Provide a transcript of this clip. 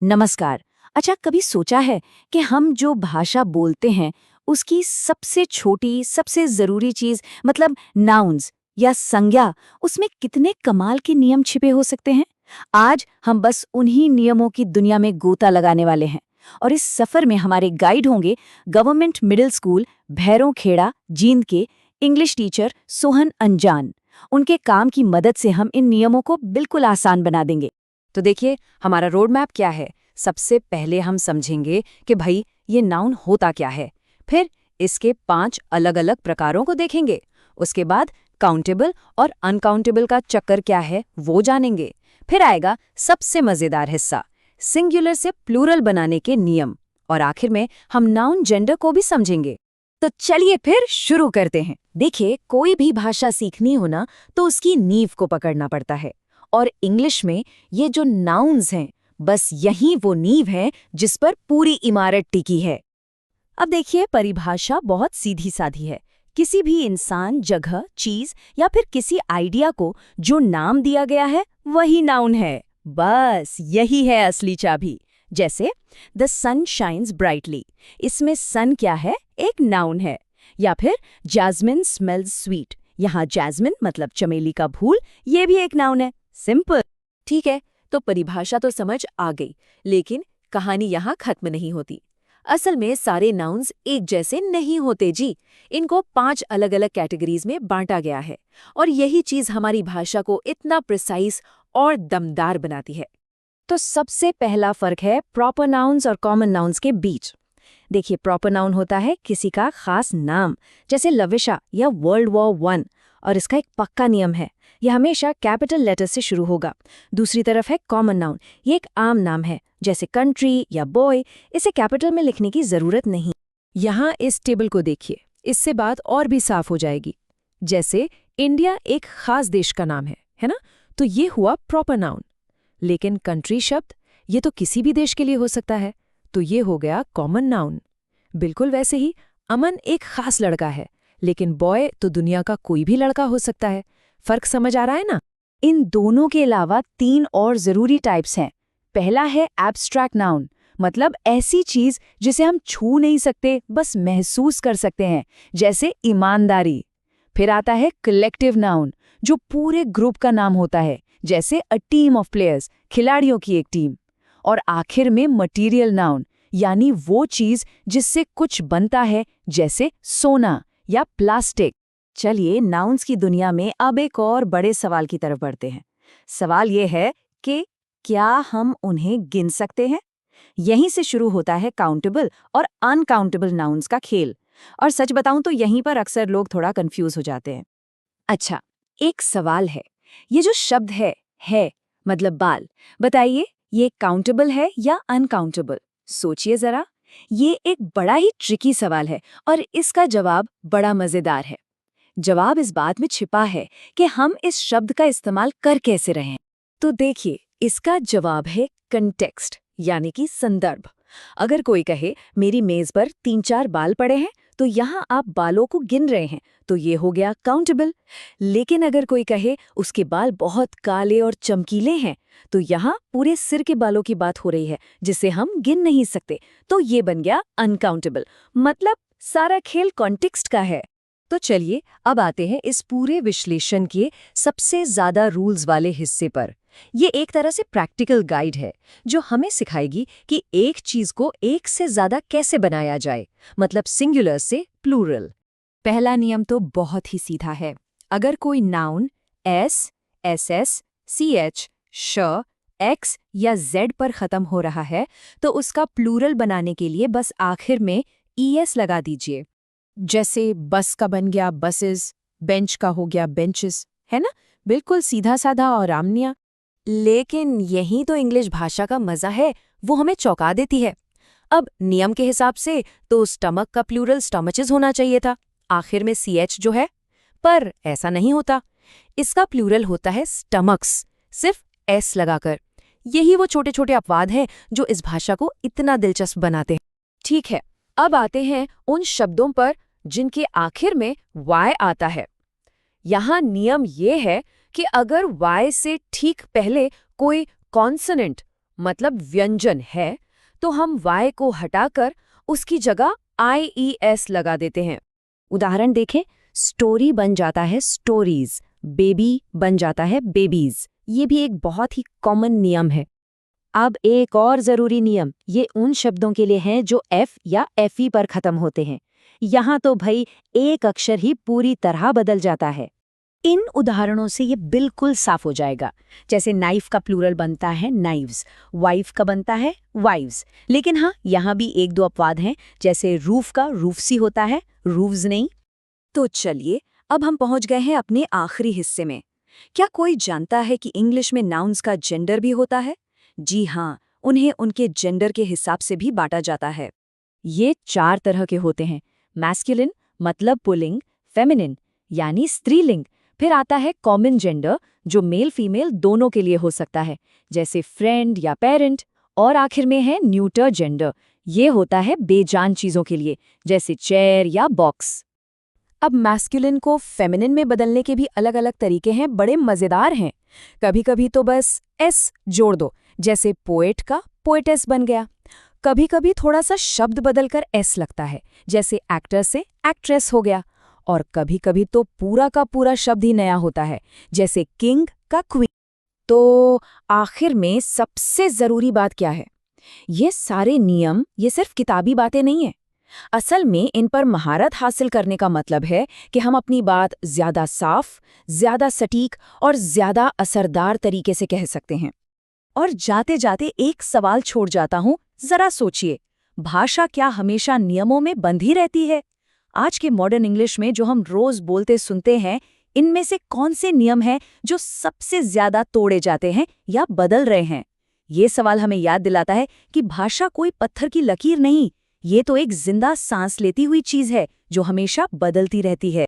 नमस्कार। अच्छा, कभी सोचा है कि हम जो भाषा बोलते हैं उसकी सबसे छोटी, सबसे जरूरी चीज मतलब नाउन्स या संज्ञा, उसमें कितने कमाल के नियम छिपे हो सकते हैं। आज हम बस उन्हीं नियमों की दुनिया में गोता लगाने वाले हैं। और इस सफर में हमारे गाइड होंगे government middle school Bhairon Khera Jind के इंग्लिश टीचर सोहन अंजान। उनके काम की मदद से हम इन नियमों को बिल्कुल आसान बना देंगे। तो देखिए हमारा रोड मैप क्या है। सबसे पहले हम समझेंगे कि भाई ये नाउन होता क्या है। फिर इसके 5 अलग अलग प्रकारों को देखेंगे। उसके बाद काउंटेबल और अनकाउंटेबल का चक्कर क्या है वो जानेंगे। फिर आएगा सबसे मजेदार हिस्सा, सिंगुलर से प्लूरल बनाने के नियम। और आखिर में हम नाउन जेंडर को भी समझेंगे। तो चलिए फिर शुरू करते हैं। देखिए, कोई भी भाषा सीखनी हो ना तो उसकी नींव को पकड़ना पड़ता है। और इंग्लिश में ये जो नाउन्स हैं, बस यही वो नींव है जिस पर पूरी इमारत टिकी है। अब देखिए, परिभाषा बहुत सीधी साधी है। किसी भी इंसान, जगह, चीज या फिर किसी आइडिया को जो नाम दिया गया है वही नाउन है। बस यही है असली चाबी। जैसे द सन शाइन्स ब्राइटली, इसमें सन क्या है? एक नाउन है। या फिर जैस्मिन स्मेल्स स्वीट, यहाँ जैस्मिन मतलब चमेली का फूल, ये भी एक नाउन है। सिंपल। ठीक है, तो परिभाषा तो समझ आ गई, लेकिन कहानी यहाँ खत्म नहीं होती। असल में सारे नाउन्स एक जैसे नहीं होते जी। इनको 5 अलग अलग कैटेगरीज में बांटा गया है। और यही चीज हमारी भाषा को इतना प्रिसाइज और दमदार बनाती है। तो सबसे पहला फर्क है प्रॉपर नाउन्स और कॉमन नाउन्स के बीच। देखिए, प्रॉपर नाउन होता है किसी का खास नाम, जैसे लविशा या वर्ल्ड वॉर 1। और इसका एक पक्का नियम है, यह हमेशा कैपिटल लेटर से शुरू होगा। दूसरी तरफ है कॉमन नाउन, ये एक आम नाम है, जैसे कंट्री या बॉय। इसे कैपिटल में लिखने की जरूरत नहीं। यहाँ इस टेबल को देखिए, इससे बात और भी साफ हो जाएगी। जैसे इंडिया एक खास देश का नाम है ना? तो ये हुआ प्रॉपर नाउन। लेकिन कंट्री शब्द, ये तो किसी भी देश के लिए हो सकता है, तो ये हो गया कॉमन नाउन। बिल्कुल वैसे ही अमन एक खास लड़का है, लेकिन बॉय तो दुनिया का कोई भी लड़का हो सकता है। फर्क समझ आ रहा है ना? इन दोनों के अलावा 3 और जरूरी टाइप्स हैं। पहला है एब्स्ट्रैक्ट नाउन, मतलब ऐसी चीज जिसे हम छू नहीं सकते, बस महसूस कर सकते हैं, जैसे ईमानदारी। फिर आता है कलेक्टिव नाउन, जो पूरे ग्रुप का नाम होता है, जैसे अ टीम ऑफ प्लेयर्स, खिलाड़ियों की एक टीम। और आखिर में मटीरियल नाउन, यानी वो चीज जिससे कुछ बनता है, जैसे सोना या प्लास्टिक। चलिए, नाउन्स की दुनिया में अब एक और बड़े सवाल की तरफ बढ़ते हैं। सवाल ये है कि क्या हम उन्हें गिन सकते हैं? यहीं से शुरू होता है काउंटेबल और अनकाउंटेबल नाउन्स का खेल। और सच बताऊं तो यहीं पर अक्सर लोग थोड़ा कंफ्यूज हो जाते हैं। अच्छा, एक सवाल है, ये जो शब्द है मतलब बाल, बताइए ये काउंटेबल है या अनकाउंटेबल? सोचिए जरा। ये एक बड़ा ही ट्रिकी सवाल है और इसका जवाब बड़ा मजेदार है। जवाब इस बात में छिपा है कि हम इस शब्द का इस्तेमाल कर कैसे रहे हैं। तो देखिए, इसका जवाब है कंटेक्स्ट, यानी कि संदर्भ। अगर कोई कहे मेरी मेज पर 3-4 बाल पड़े हैं, तो यहाँ आप बालों को गिन रहे हैं, तो ये हो गया काउंटेबल। लेकिन अगर कोई कहे उसके बाल बहुत काले और चमकीले हैं, तो यहाँ पूरे सिर के बालों की बात हो रही है, जिसे हम गिन नहीं सकते, तो ये बन गया अनकाउंटेबल। मतलब सारा खेल कॉन्टेक्स्ट का है। तो चलिए अब आते हैं इस पूरे विश्लेषण के सबसे ज्यादा रूल्स वाले हिस्से पर। ये एक तरह से प्रैक्टिकल गाइड है जो हमें सिखाएगी कि एक चीज को एक से ज्यादा कैसे बनाया जाए, मतलब सिंगुलर से प्लूरल। पहला नियम तो बहुत ही सीधा है। अगर कोई नाउन एस, एसएस, सीएच, श, एक्स या जेड पर खत्म हो रहा है, तो उसका प्लूरल बनाने के लिए बस आखिर में ईएस लगा दीजिए। जैसे बस का बन गया बसेस, बेंच का हो गया बेंचेस, है ना? बिल्कुल सीधा साधा और आमनिया। लेकिन यही तो इंग्लिश भाषा का मजा है, वो हमें चौंका देती है। अब नियम के हिसाब से तो स्टमक का प्लूरल स्टमचेस होना चाहिए था, आखिर में सीएच जो है। पर ऐसा नहीं होता, इसका प्लूरल होता है स्टमक्स, सिर्फ एस लगाकर। यही वो छोटे छोटे अपवाद हैं जो इस भाषा को इतना दिलचस्प बनाते हैं। ठीक है, अब आते हैं उन शब्दों पर जिनके आखिर में y आता है। यहाँ नियम ये है कि अगर y से ठीक पहले कोई कॉन्सोनेंट मतलब व्यंजन है, तो हम y को हटाकर उसकी जगह IES लगा देते हैं। उदाहरण देखें, स्टोरी बन जाता है स्टोरीज, बेबी बन जाता है बेबीज। ये भी एक बहुत ही कॉमन नियम है। अब एक और जरूरी नियम, ये उन शब्दों के लिए हैं जो F या FE पर खत्म होते हैं। यहाँ तो भाई एक अक्षर ही पूरी तरह बदल जाता है। इन उदाहरणों से ये बिल्कुल साफ हो जाएगा। जैसे नाइफ का प्लूरल बनता है नाइव्स, वाइफ का बनता है वाइव्स। लेकिन हाँ, यहाँ भी एक दो अपवाद हैं, जैसे रूफ का रूफसी होता है, रूव्स नहीं। तो चलिए, अब हम पहुंच गए हैं अपने आखिरी हिस्से में। क्या कोई जानता है कि इंग्लिश में नाउन्स का जेंडर भी होता है? जी हाँ, उन्हें उनके जेंडर के हिसाब से भी बांटा जाता है। ये 4 तरह के होते हैं। मैस्कुलिन मतलब पुल्लिंग, फेमिनिन यानी स्त्रीलिंग, फिर आता है कॉमन जेंडर जो मेल फीमेल दोनों के लिए हो सकता है, जैसे फ्रेंड या पेरेंट, और आखिर में है न्यूटर जेंडर। ये होता है बेजान चीजों के लिए, जैसे चेयर या बॉक्स। अब मैस्कुलिन को फेमिनिन में बदलने के भी अलग अलग तरीके हैं, बड़े मजेदार हैं। कभी कभी तो बस एस जोड़ दो, जैसे पोएट का पोएटेस बन गया। कभी कभी थोड़ा सा शब्द बदलकर एस लगता है, जैसे एक्टर से एक्ट्रेस हो गया। और कभी कभी तो पूरा का पूरा शब्द ही नया होता है, जैसे किंग का क्वीन। तो आखिर में सबसे जरूरी बात क्या है? ये सारे नियम ये सिर्फ किताबी बातें नहीं हैं। असल में इन पर महारत हासिल करने का मतलब है कि हम अपनी बात ज्यादा साफ, ज्यादा सटीक और ज्यादा असरदार तरीके से कह सकते हैं। और जाते जाते एक सवाल छोड़ जाता हूं, जरा सोचिए, भाषा क्या हमेशा नियमों में बंधी रहती है? आज के मॉडर्न इंग्लिश में जो हम रोज बोलते सुनते हैं, इनमें से कौन से नियम हैं जो सबसे ज्यादा तोड़े जाते हैं या बदल रहे हैं? ये सवाल हमें याद दिलाता है कि भाषा कोई पत्थर की लकीर नहीं, ये तो एक जिंदा सांस लेती हुई चीज है जो हमेशा बदलती रहती है।